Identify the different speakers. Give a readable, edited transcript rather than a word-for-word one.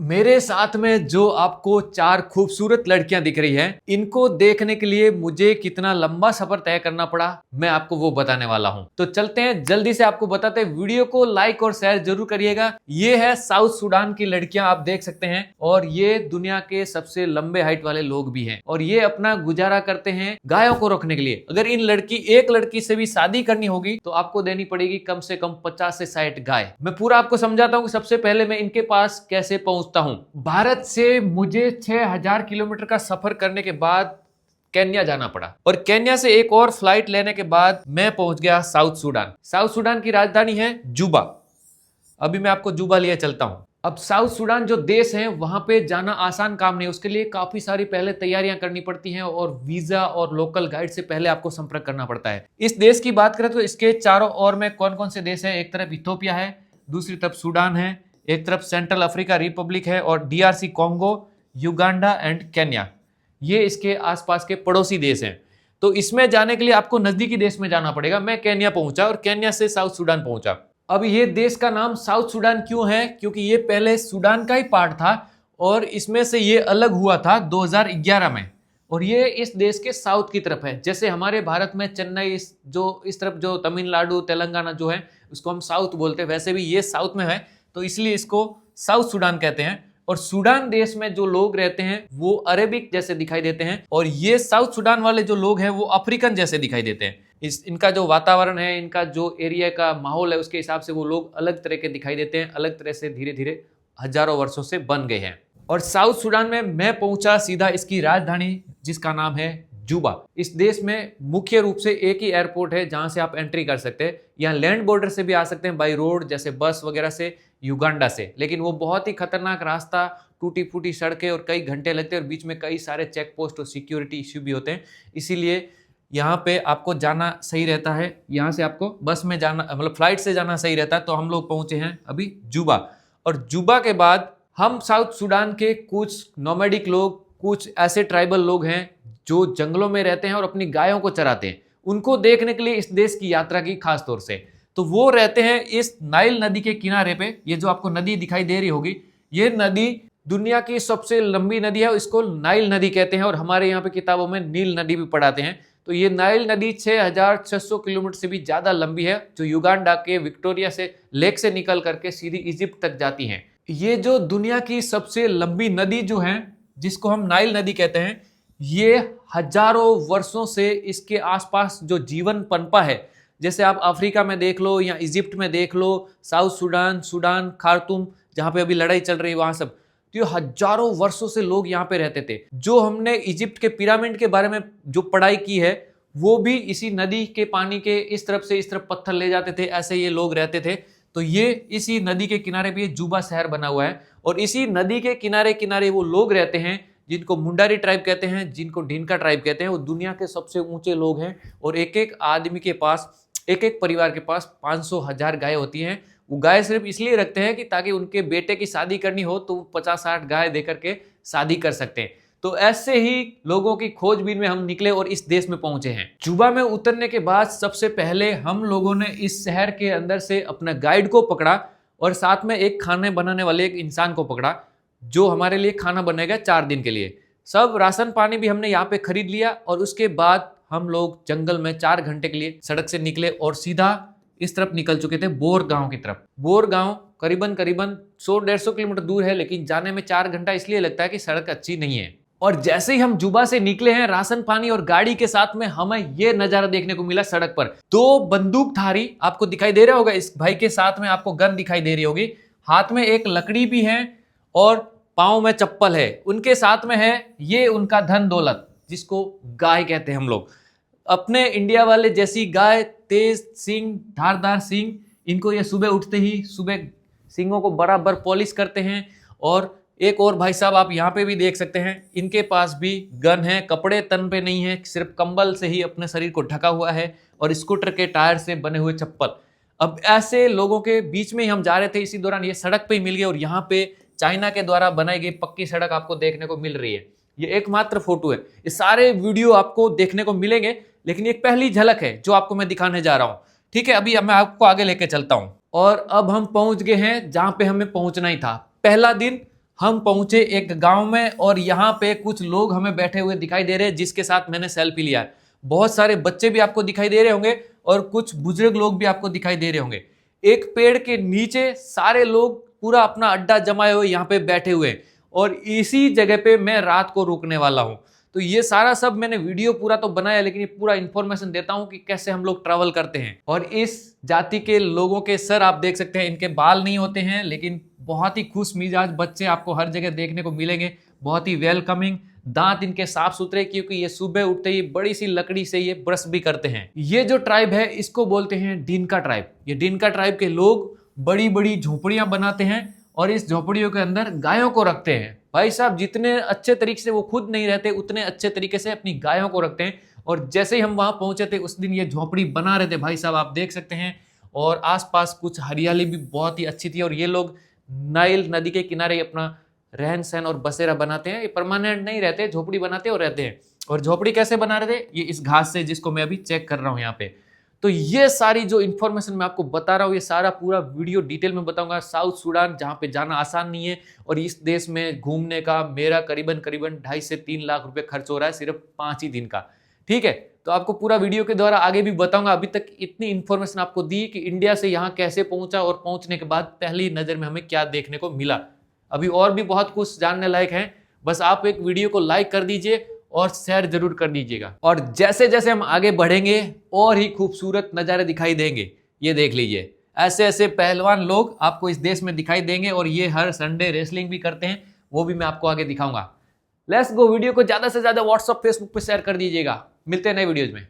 Speaker 1: मेरे साथ में जो आपको चार खूबसूरत लड़कियां दिख रही हैं, इनको देखने के लिए मुझे कितना लंबा सफर तय करना पड़ा, मैं आपको वो बताने वाला हूं। तो चलते हैं, जल्दी से आपको बताते हैं। वीडियो को लाइक और शेयर जरूर करिएगा। ये है साउथ सूडान की लड़कियां, आप देख सकते हैं, और ये दुनिया के सबसे लंबे हाइट वाले लोग भी हैं, और ये अपना गुजारा करते हैं गायों को रखने के लिए। अगर एक लड़की से भी शादी करनी होगी तो आपको देनी पड़ेगी कम से कम 50 से 60 गाय। मैं पूरा आपको समझाता हूं कि सबसे पहले मैं इनके पास कैसे पहुंचता हूं। भारत से मुझे 6000 किलोमीटर का सफर करने के बाद केन्या जाना पड़ा, और केन्या से एक और फ्लाइट लेने के बाद मैं पहुंच गया साउथ सूडान। साउथ सूडान की राजधानी है जुबा। अभी मैं आपको जुबा लिए चलता हूं। अब साउथ सूडान जो देश है, वहां पे जाना आसान काम नहीं, उसके लिए काफी सारी पहले तैयारियां करनी पड़ती हैं, और वीजा और लोकल गाइड से पहले आपको संपर्क करना पड़ता है। इस देश की बात करें तो इसके चारों ओर में कौन कौन से देश है। एक तरफ इथोपिया है, दूसरी तरफ सूडान है, एक तरफ सेंट्रल अफ्रीका रिपब्लिक है, और DRC Congo, Uganda and Kenya, ये इसके आसपास के पड़ोसी देश हैं। तो इसमें जाने के लिए आपको नजदीकी देश में जाना पड़ेगा। मैं केन्या पहुंचा और केन्या से साउथ सूडान पहुंचा। अब ये देश का नाम साउथ सूडान क्यों है? क्योंकि ये पहले सूडान का ही पार्ट था, और इसमें से ये अलग हुआ था 2011 में, और ये इस देश के साउथ की तरफ है। जैसे हमारे भारत में चेन्नई इस तरफ जो तमिलनाडु तेलंगाना जो है, उसको हम साउथ बोलते हैं, वैसे भी ये साउथ में है, तो इसलिए इसको साउथ सूडान कहते हैं। और सूडान देश में जो लोग रहते हैं वो अरेबिक जैसे दिखाई देते हैं, और ये साउथ सूडान वाले जो लोग हैं वो अफ्रीकन जैसे दिखाई देते हैं। इनका जो वातावरण है, इनका जो एरिया का माहौल है, उसके हिसाब से वो लोग अलग तरह के दिखाई देते हैं, अलग तरह से धीरे धीरे हजारों वर्षों से बन गए हैं। और साउथ सूडान में मैं पहुंचा सीधा इसकी राजधानी, जिसका नाम है जुबा। इस देश में मुख्य रूप से एक ही एयरपोर्ट है जहां से आप एंट्री कर सकते हैं। यहाँ लैंड बॉर्डर से भी आ सकते हैं बाई रोड, जैसे बस वगैरह से, युगांडा से, लेकिन वो बहुत ही खतरनाक रास्ता, टूटी फूटी सड़कें, और कई घंटे लगते हैं, और बीच में कई सारे चेक पोस्ट और सिक्योरिटी इश्यू भी होते हैं। इसीलिए यहाँ पे आपको जाना सही रहता है। यहाँ से आपको बस में जाना, मतलब फ्लाइट से जाना सही रहता है। तो हम लोग पहुंचे हैं अभी जुबा, और जुबा के बाद हम साउथ सूडान के कुछ नोमैडिक लोग, कुछ ऐसे ट्राइबल लोग हैं जो जंगलों में रहते हैं और अपनी गायों को चराते हैं, उनको देखने के लिए इस देश की यात्रा की खास तौर से। तो वो रहते हैं इस नाइल नदी के किनारे पे। ये जो आपको नदी दिखाई दे रही होगी, ये नदी दुनिया की सबसे लंबी नदी है, इसको नाइल नदी कहते हैं, और हमारे यहाँ पे किताबों में नील नदी भी पढ़ाते हैं। तो ये नाइल नदी 6600 किलोमीटर से भी ज्यादा लंबी है, जो युगांडा के विक्टोरिया से लेक से निकल करके सीधी इजिप्ट तक जाती है। ये जो दुनिया की सबसे लंबी नदी जो है, जिसको हम नाइल नदी कहते हैं, ये हजारों वर्षों से इसके आसपास जो जीवन पनपा है, जैसे आप अफ्रीका में देख लो या इजिप्ट में देख लो, साउथ सूडान, सूडान, खार्तूम, जहां पे अभी लड़ाई चल रही है, वहां सब, तो ये हजारों वर्षों से लोग यहाँ पे रहते थे। जो हमने इजिप्ट के पिरामिड के बारे में जो पढ़ाई की है, वो भी इसी नदी के पानी के इस तरफ से इस तरफ पत्थर ले जाते थे, ऐसे ये लोग रहते थे। तो ये इसी नदी के किनारे पे जुबा शहर बना हुआ है, और इसी नदी के किनारे किनारे वो लोग रहते हैं जिनको मुंडारी ट्राइब कहते हैं, जिनको ढीनका ट्राइब कहते हैं। वो दुनिया के सबसे ऊंचे लोग हैं, और एक एक आदमी के पास, एक एक परिवार के पास 500,000 गाय होती हैं। वो गाय सिर्फ इसलिए रखते हैं कि ताकि उनके बेटे की शादी करनी हो तो 50-60 गाय देकर के शादी कर सकते हैं। तो ऐसे ही लोगों की खोजबीन में हम निकले और इस देश में पहुंचे हैं। जुबा में उतरने के बाद सबसे पहले हम लोगों ने इस शहर के अंदर से अपना गाइड को पकड़ा, और साथ में एक खाने बनाने वाले एक इंसान को पकड़ा, जो हमारे लिए खाना बनेगा 4 दिन के लिए। सब राशन पानी भी हमने यहाँ पे खरीद लिया, और उसके बाद हम लोग जंगल में 4 घंटे के लिए सड़क से निकले और सीधा इस तरफ निकल चुके थे, बोर गांव की तरफ। बोर गांव करीबन 100-150 किलोमीटर दूर है, लेकिन जाने में 4 घंटा इसलिए लगता है कि सड़क अच्छी नहीं है। और जैसे ही हम जुबा से निकले हैं, राशन पानी और गाड़ी के साथ में, हमें यह नजारा देखने को मिला। सड़क पर 2 बंदूकधारी आपको दिखाई दे रहा होगा, इस भाई के साथ में आपको गन दिखाई दे रही होगी, हाथ में एक लकड़ी भी है और पांव में चप्पल है। उनके साथ में है ये उनका धन दौलत, जिसको गाय कहते हैं हम लोग। अपने इंडिया वाले जैसी गाय, तेज सिंग, धारदार सिंग, इनको ये सुबह उठते ही सुबह सिंगों को बराबर पॉलिश करते हैं। और एक और भाई साहब आप यहाँ पे भी देख सकते हैं, इनके पास भी गन है, कपड़े तन पे नहीं है, सिर्फ कंबल से ही अपने शरीर को ढका हुआ है, और स्कूटर के टायर से बने हुए चप्पल। अब ऐसे लोगों के बीच में ही हम जा रहे थे, इसी दौरान ये सड़क पे ही मिल गए, और यहाँ पे चाइना के द्वारा बनाई गई पक्की सड़क आपको देखने को मिल रही है। ये एकमात्र फोटो है, ये सारे वीडियो आपको देखने को मिलेंगे, लेकिन एक पहली झलक है जो आपको मैं दिखाने जा रहा हूँ। ठीक है, अभी मैं आपको आगे लेके चलता हूँ। और अब हम पहुंच गए हैं जहां पे हमें पहुंचना ही था। पहला दिन हम पहुंचे एक गांव में और यहाँ पे कुछ लोग हमें बैठे हुए दिखाई दे रहे हैं जिसके साथ मैंने सेल्फी लिया है। बहुत सारे बच्चे भी आपको दिखाई दे रहे होंगे और कुछ बुजुर्ग लोग भी आपको दिखाई दे रहे होंगे। एक पेड़ के नीचे सारे लोग पूरा अपना अड्डा जमाए हुए यहाँ पे बैठे हुए हैं और इसी जगह पे मैं रात को रुकने वाला हूँ। तो ये सारा सब मैंने वीडियो पूरा तो बनाया, लेकिन ये पूरा इन्फॉर्मेशन देता हूँ कि कैसे हम लोग ट्रैवल करते हैं। और इस जाति के लोगों के सर आप देख सकते हैं, इनके बाल नहीं होते हैं, लेकिन बहुत ही खुश मिजाज बच्चे आपको हर जगह देखने को मिलेंगे, बहुत ही वेलकमिंग। दांत इनके साफ सुथरे, क्योंकि ये सुबह उठते ही बड़ी सी लकड़ी से ये ब्रश भी करते हैं। ये जो ट्राइब है इसको बोलते हैं डिनका ट्राइब। ये डिनका ट्राइब के लोग बड़ी बड़ी झोपड़ियां बनाते हैं और इस झोपड़ियों के अंदर गायों को रखते हैं। भाई साहब, जितने अच्छे तरीके से वो खुद नहीं रहते उतने अच्छे तरीके से अपनी गायों को रखते हैं। और जैसे ही हम वहां पहुंचे थे उस दिन ये झोपड़ी बना रहे थे भाई साहब, आप देख सकते हैं। और आसपास कुछ हरियाली भी बहुत ही अच्छी थी। और ये लोग नाइल नदी के किनारे अपना रहन सहन और बसेरा बनाते हैं। ये परमानेंट नहीं रहते, झोपड़ी बनाते और रहते हैं। और झोपड़ी कैसे बना रहे थे? ये इस घास से, जिसको मैं अभी चेक कर रहा हूं यहाँ पे। तो ये सारी जो इन्फॉर्मेशन मैं आपको बता रहा हूँ, ये सारा पूरा वीडियो डिटेल में बताऊंगा। साउथ सूडान, जहाँ पे जाना आसान नहीं है, और इस देश में घूमने का मेरा करीबन 2.5 से 3 लाख रुपए खर्च हो रहा है सिर्फ 5 ही दिन का। ठीक है, तो आपको पूरा वीडियो के द्वारा आगे भी बताऊंगा। अभी तक इतनी इन्फॉर्मेशन आपको दी कि इंडिया से यहाँ कैसे पहुंचा और पहुंचने के बाद पहली नजर में हमें क्या देखने को मिला। अभी और भी बहुत कुछ जानने लायक है, बस आप एक वीडियो को लाइक कर दीजिए और शेयर जरूर कर दीजिएगा। और जैसे जैसे हम आगे बढ़ेंगे और ही खूबसूरत नज़ारे दिखाई देंगे। ये देख लीजिए, ऐसे ऐसे पहलवान लोग आपको इस देश में दिखाई देंगे और ये हर संडे रेसलिंग भी करते हैं, वो भी मैं आपको आगे दिखाऊंगा। Let's go. वीडियो को ज़्यादा से ज़्यादा व्हाट्सएप फेसबुक पे शेयर कर दीजिएगा। मिलते हैं नए वीडियोज में।